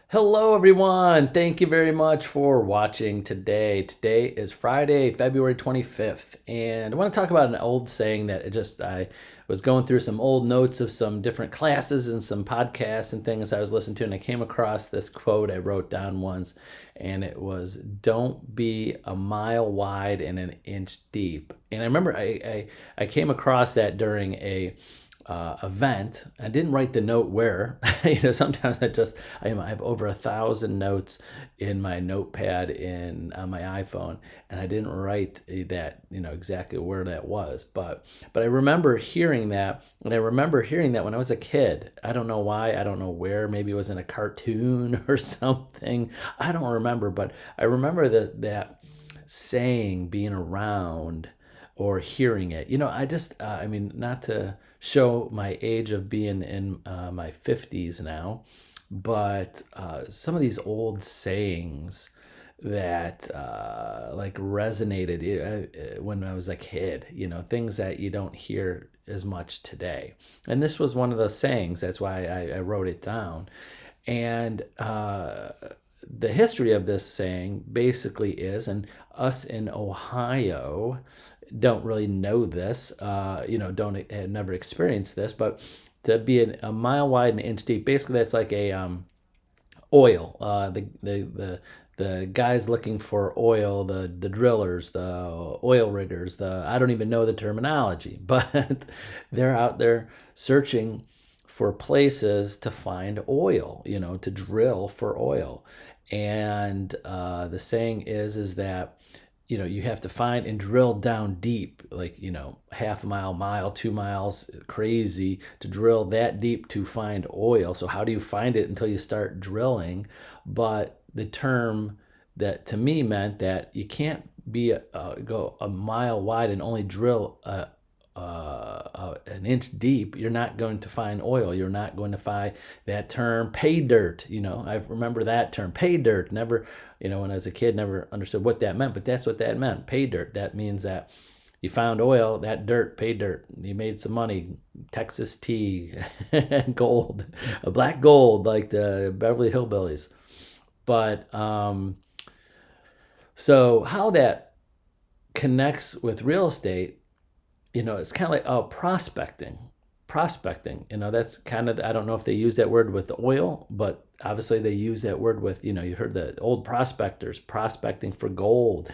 Hello, everyone. Thank you very much for watching today. Today is Friday, February 25th, and I want to talk about an old saying that I was going through some old notes of some different classes and some podcasts and things I was listening to, and I came across this quote I wrote down once, and it was, "Don't be a mile wide and an inch deep." And I remember I came across that during a event. I didn't write the note where. Sometimes I have over 1,000 notes in my notepad on my iPhone, and I didn't write that exactly where that was. But I remember hearing that, and I remember hearing that when I was a kid. I don't know why. I don't know where. Maybe it was in a cartoon or something. I don't remember, but I remember that saying being around or hearing it. Not to show my age of being in my 50s now, but some of these old sayings that like resonated when I was a kid, things that you don't hear as much today. And this was one of the sayings. That's why I wrote it down. And the history of this saying basically is, and us in Ohio don't really know this, don't have never experienced this, but to be a mile wide and an inch deep, basically that's like a oil. The guys looking for oil, the drillers, the oil riggers, I don't even know the terminology, but they're out there searching for places to find oil, to drill for oil. And the saying is that you have to find and drill down deep, like half a mile, 2 miles, crazy, to drill that deep to find oil. So how do you find it until you start drilling? But the term that to me meant that you can't go a mile wide and only drill an inch deep. You're not going to find oil. You're not going to find that term pay dirt. I remember that term pay dirt. Never, when I was a kid, never understood what that meant, but that's what that meant. Pay dirt. That means that you found oil, that dirt, pay dirt. You made some money, Texas tea, gold, a black gold like the Beverly Hillbillies. But so how that connects with real estate, it's kind of like prospecting. Prospecting, that's kind of, I don't know if they use that word with the oil, but obviously they use that word with, you heard the old prospectors prospecting for gold,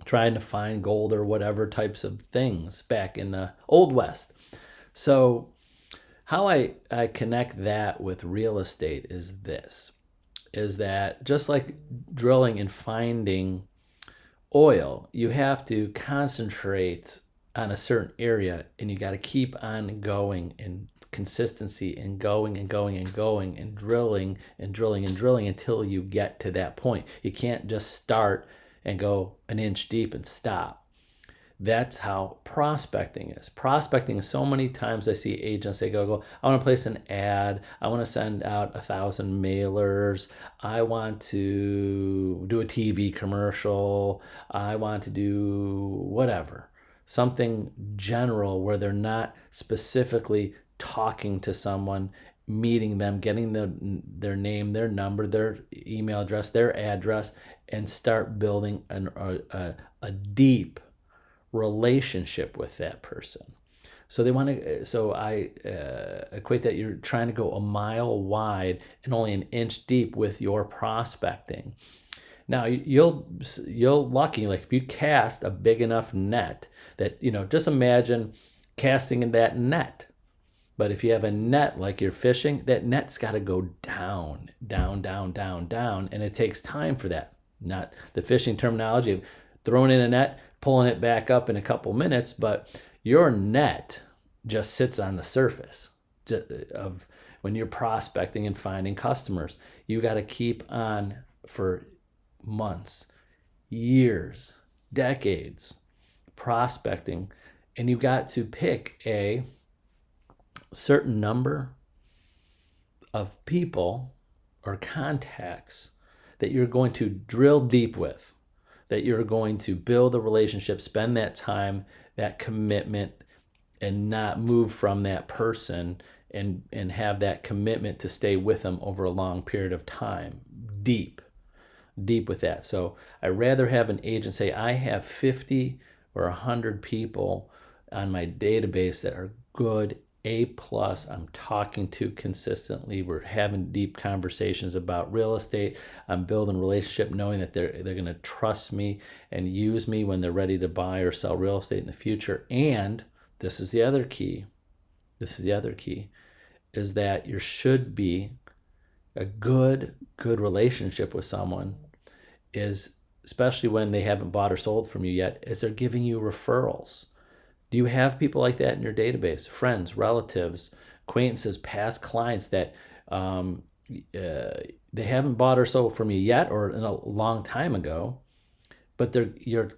trying to find gold or whatever types of things back in the Old West. So how I connect that with real estate is that just like drilling and finding oil, you have to concentrate on a certain area, and you got to keep on going and consistency and going and going and going and drilling and drilling and drilling until you get to that point. You can't just start and go an inch deep and stop. That's how prospecting is. Prospecting, so many times I see agents, they go, I want to place an ad. I want to send out 1,000 mailers. I want to do a TV commercial. I want to do whatever. Something general where they're not specifically talking to someone, meeting them, getting their name, their number, their email address, their address, and start building a deep relationship with that person. So they want to. So I equate that you're trying to go a mile wide and only an inch deep with your prospecting. Now you'll lucky, like if you cast a big enough net that just imagine casting in that net. But if you have a net like you're fishing, that net's got to go down, down, down, down, down, and it takes time for that. Not the fishing terminology of throwing in a net, pulling it back up in a couple minutes, but your net just sits on the surface of when you're prospecting and finding customers. You got to keep on for months, years, decades prospecting, and you got to pick a certain number of people or contacts that you're going to drill deep with, that you're going to build a relationship, spend that time, that commitment, and not move from that person and have that commitment to stay with them over a long period of time. Deep with that. So I'd rather have an agent say, I have 50 or 100 people on my database that are good, A+, I'm talking to consistently. We're having deep conversations about real estate. I'm building a relationship knowing that they're going to trust me and use me when they're ready to buy or sell real estate in the future. And this is the other key. Is that there should be a good relationship with someone, is especially when they haven't bought or sold from you yet, is they're giving you referrals. Do you have people like that in your database? Friends, relatives, acquaintances, past clients that they haven't bought or sold from you yet or in a long time ago, but you're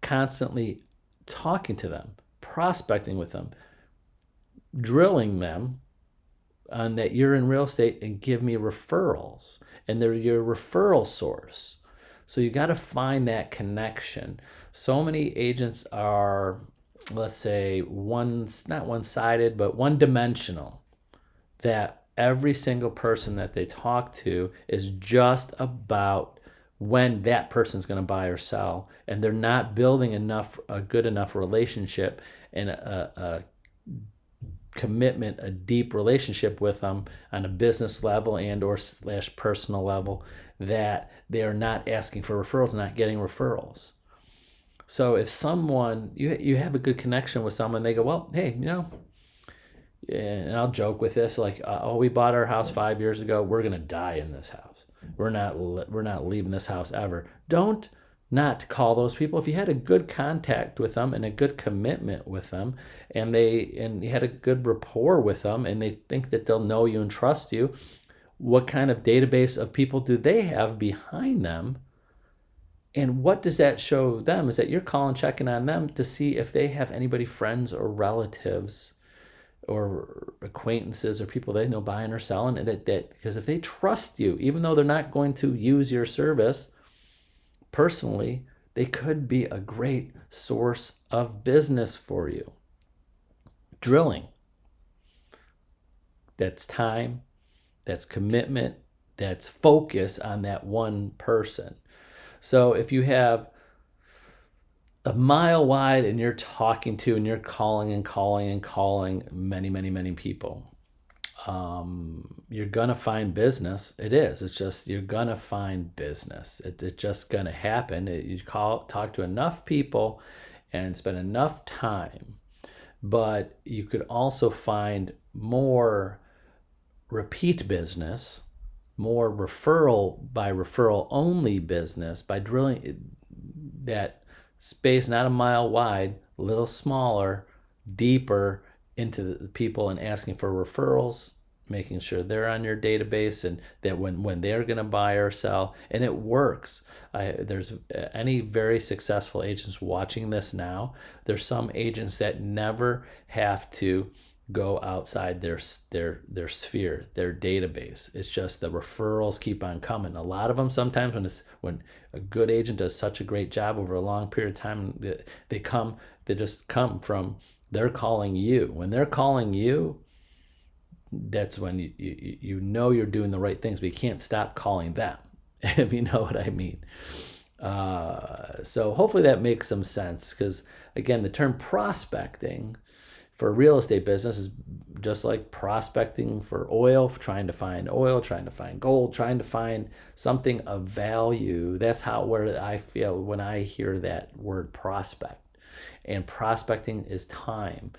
constantly talking to them, prospecting with them, drilling them on that you're in real estate and give me referrals, and they're your referral source. So you got to find that connection. So many agents are, let's say, not one-sided, but one-dimensional, that every single person that they talk to is just about when that person's going to buy or sell, and they're not building a good enough relationship and a commitment, a deep relationship with them on a business level and or / personal level, that they are not asking for referrals, not getting referrals. So if someone, you have a good connection with someone, they go, well, hey, and I'll joke with this, like, we bought our house 5 years ago. We're going to die in this house. We're not leaving this house ever. Don't not call those people. If you had a good contact with them and a good commitment with them, and you had a good rapport with them, and they think that they'll know you and trust you, what kind of database of people do they have behind them? And what does that show them? Is that you're calling, checking on them to see if they have anybody, friends or relatives or acquaintances or people they know buying or selling, that because if they trust you, even though they're not going to use your service personally, they could be a great source of business for you. Drilling. That's time, that's commitment, that's focus on that one person. So if you have a mile wide and you're talking to and you're calling many people, you're going to find business. It is. It's just, you're going to find business. It's just going to happen. You talk to enough people and spend enough time. But you could also find more repeat business, more referral only business by drilling that space, not a mile wide, a little smaller, deeper into the people and asking for referrals, making sure they're on your database and that when they're going to buy or sell, and it works. There's any very successful agents watching this now. There's some agents that never have to go outside their sphere, their database. It's just the referrals keep on coming. A lot of them, sometimes when a good agent does such a great job over a long period of time, they just come from, they're calling you. When they're calling you, that's when you know you're doing the right things, but you can't stop calling them, if you know what I mean. So hopefully that makes some sense, because again, the term prospecting for real estate business is just like prospecting for oil, trying to find gold, trying to find something of value. That's where I feel when I hear that word prospect. And prospecting is time,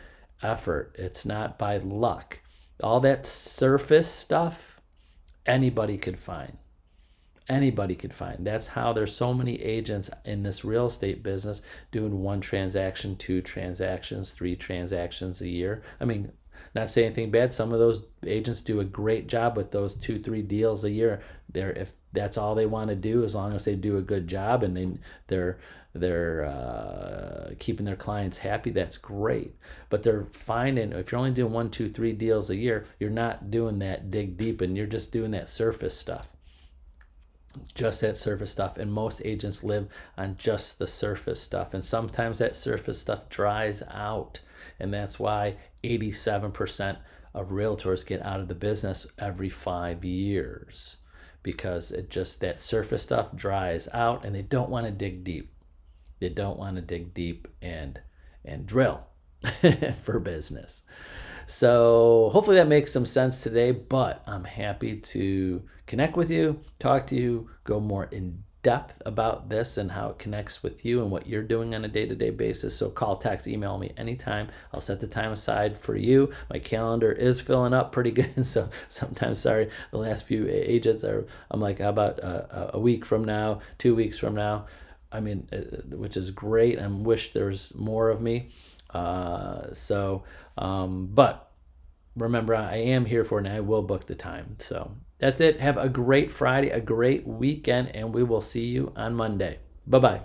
effort. It's not by luck. All that surface stuff, anybody could find. That's how there's so many agents in this real estate business doing 1 transaction, 2 transactions, 3 transactions a year. I mean, not saying anything bad. Some of those agents do a great job with those 2-3 deals a year. If that's all they want to do, as long as they do a good job and they're keeping their clients happy, that's great. But they're finding, if you're only doing 1, 2, 3 deals a year, you're not doing that dig deep, and you're just doing that surface stuff. Just that surface stuff, and most agents live on just the surface stuff, and sometimes that surface stuff dries out, and that's why 87% of realtors get out of the business every 5 years because that surface stuff dries out and they don't want to dig deep. They don't want to dig deep and drill for business. So hopefully that makes some sense today, but I'm happy to connect with you, talk to you, go more in depth about this and how it connects with you and what you're doing on a day-to-day basis. So call, text, email me anytime. I'll set the time aside for you. My calendar is filling up pretty good. So sometimes, sorry, the last few agents I'm like, how about a week from now, 2 weeks from now? I mean, which is great. I wish there's more of me. But remember, I am here for it and I will book the time. So that's it. Have a great Friday, a great weekend, and we will see you on Monday. Bye-bye.